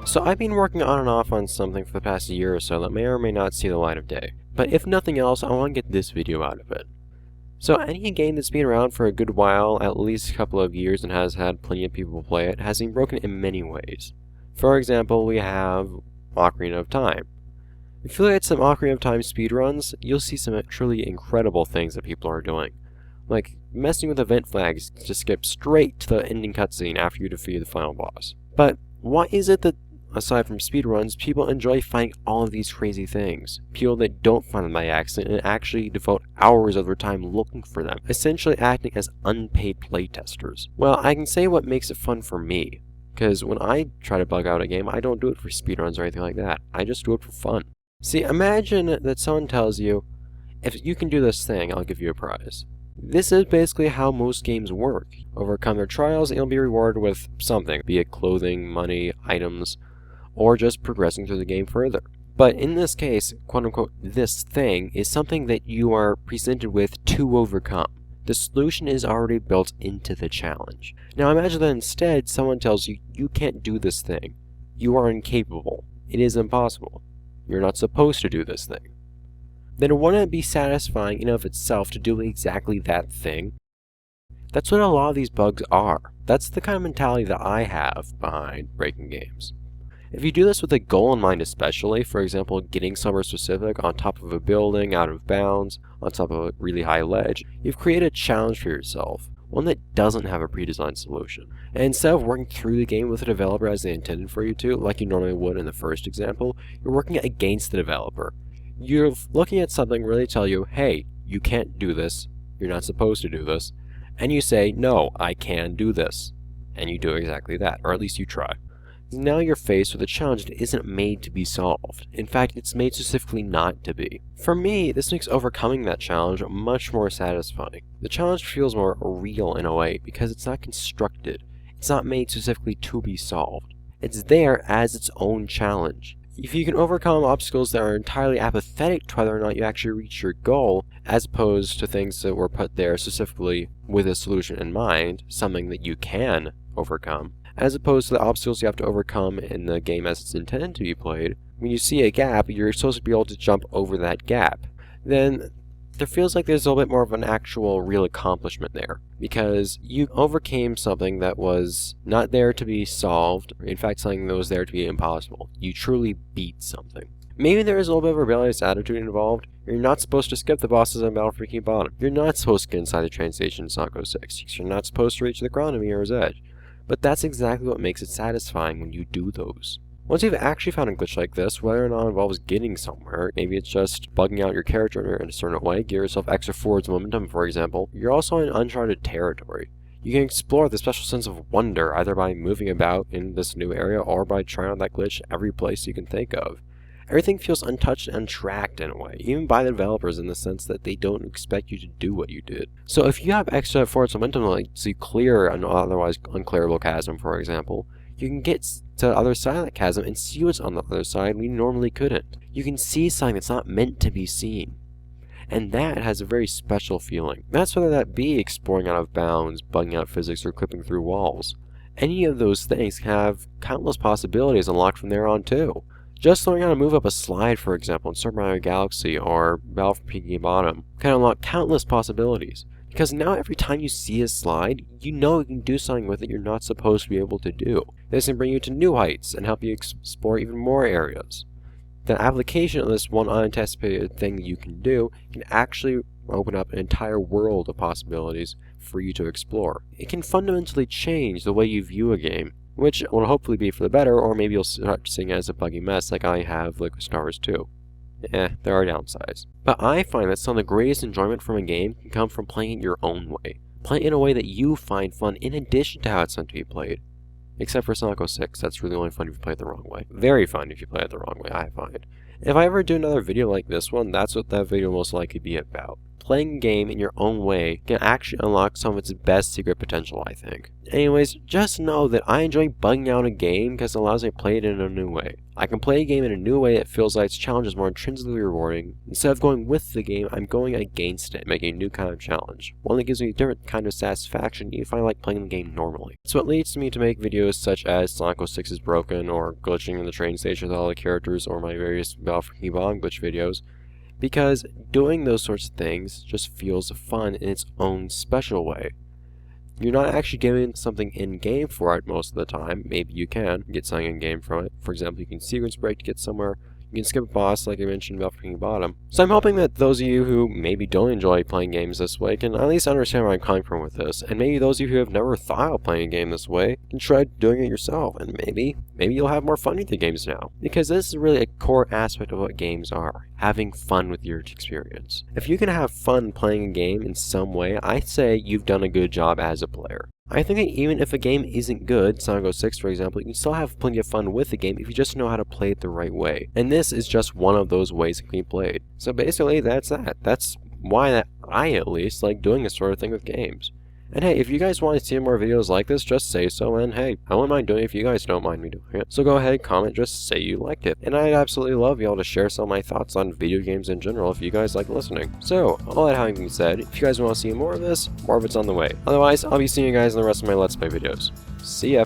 So I've been working on and off on something for the past year or so that may or may not see the light of day. But if nothing else, I want to get this video out of it. So any game that's been around for a good while, at least a couple of years, and has had plenty of people play it, has been broken in many ways. For example, we have Ocarina of Time. If you look at some Ocarina of Time speedruns, you'll see some truly incredible things that people are doing. Like messing with event flags to skip straight to the ending cutscene after you defeat the final boss. But why is it that, aside from speedruns, people enjoy finding all of these crazy things? People that don't find them by accident and actually devote hours of their time looking for them, essentially acting as unpaid playtesters. Well, I can say what makes it fun for me, because when I try to bug out a game, I don't do it for speedruns or anything like that. I just do it for fun. See, imagine that someone tells you, if you can do this thing, I'll give you a prize. This is basically how most games work. Overcome their trials and you'll be rewarded with something, be it clothing, money, items, or just progressing through the game further. But in this case, quote-unquote, this thing is something that you are presented with to overcome. The solution is already built into the challenge. Now imagine that instead someone tells you, you can't do this thing. You are incapable. It is impossible. You're not supposed to do this thing. Then wouldn't it be satisfying in of itself to do exactly that thing? That's what a lot of these bugs are. That's the kind of mentality that I have behind breaking games. If you do this with a goal in mind especially, for example, getting somewhere specific on top of a building, out of bounds, on top of a really high ledge, you've created a challenge for yourself, one that doesn't have a pre-designed solution. And instead of working through the game with the developer as they intended for you to, like you normally would in the first example, you're working against the developer. You're looking at something where they tell you, hey, you can't do this, you're not supposed to do this, and you say, no, I can do this. And you do exactly that, or at least you try. Now you're faced with a challenge that isn't made to be solved. In fact, it's made specifically not to be. For me, this makes overcoming that challenge much more satisfying. The challenge feels more real in a way because it's not constructed. It's not made specifically to be solved. It's there as its own challenge. If you can overcome obstacles that are entirely apathetic to whether or not you actually reach your goal, as opposed to things that were put there specifically with a solution in mind, something that you can overcome, as opposed to the obstacles you have to overcome in the game as it's intended to be played, when you see a gap, you're supposed to be able to jump over that gap. Then there feels like there's a little bit more of an actual real accomplishment there, because you overcame something that was not there to be solved, in fact something that was there to be impossible. You truly beat something. Maybe there is a little bit of a rebellious attitude involved. You're not supposed to skip the bosses on Battle for Bikini Bottom. You're not supposed to get inside the train station in Sonic 06. You're not supposed to reach the ground in Mirror's Edge. But that's exactly what makes it satisfying when you do those. Once you've actually found a glitch like this, whether or not it involves getting somewhere, maybe it's just bugging out your character in a certain way, give yourself extra forward momentum for example, you're also in uncharted territory. You can explore the special sense of wonder either by moving about in this new area or by trying out that glitch every place you can think of. Everything feels untouched and untracked in a way, even by the developers in the sense that they don't expect you to do what you did. So if you have extra forward momentum, like to clear an otherwise unclearable chasm for example, you can get to the other side of that chasm and see what's on the other side when you normally couldn't. You can see something that's not meant to be seen. And that has a very special feeling. That's whether that be exploring out of bounds, bugging out physics, or clipping through walls. Any of those things have countless possibilities unlocked from there on too. Just learning how to move up a slide, for example, in Super Mario Galaxy or Battle for Bikini Bottom can unlock countless possibilities. Because now every time you see a slide, you know you can do something with it you're not supposed to be able to do. This can bring you to new heights and help you explore even more areas. The application of this one unanticipated thing that you can do can actually open up an entire world of possibilities for you to explore. It can fundamentally change the way you view a game, which will hopefully be for the better, or maybe you'll start seeing it as a buggy mess like I have with Stars 2. There are downsides. But I find that some of the greatest enjoyment from a game can come from playing it your own way. Play it in a way that you find fun in addition to how it's meant to be played. Except for Sonic 06, that's really only fun if you play it the wrong way. Very fun if you play it the wrong way, I find. If I ever do another video like this one, that's what that video will most likely be about. Playing a game in your own way can actually unlock some of its best secret potential, I think. Anyways, just know that I enjoy bugging out a game because it allows me to play it in a new way. I can play a game in a new way that feels like its challenge is more intrinsically rewarding. Instead of going with the game, I'm going against it, making a new kind of challenge. One that gives me a different kind of satisfaction even if I like playing the game normally. It's what leads me to make videos such as Sonic 06 is broken, or glitching in the train station with all the characters, or my various Balfree Bomb glitch videos. Because doing those sorts of things just feels fun in its own special way. You're not actually getting something in-game for it most of the time. Maybe you can get something in-game from it. For example, you can sequence break to get somewhere. You can skip a boss like I mentioned about Balfree Bottom. So I'm hoping that those of you who maybe don't enjoy playing games this way can at least understand where I'm coming from with this. And maybe those of you who have never thought of playing a game this way can try doing it yourself. And maybe you'll have more fun with the games now. Because this is really a core aspect of what games are. Having fun with your experience. If you can have fun playing a game in some way, I'd say you've done a good job as a player. I think that even if a game isn't good, Sonic 06 for example, you can still have plenty of fun with the game if you just know how to play it the right way. And this is just one of those ways it can be played. So basically that's that. That's why I at least like doing this sort of thing with games. And hey, if you guys want to see more videos like this, just say so, and hey, I wouldn't mind doing it if you guys don't mind me doing it. So go ahead, comment, just say you liked it. And I'd absolutely love y'all to share some of my thoughts on video games in general if you guys like listening. So, all that having been said, if you guys want to see more of this, more of it's on the way. Otherwise, I'll be seeing you guys in the rest of my Let's Play videos. See ya!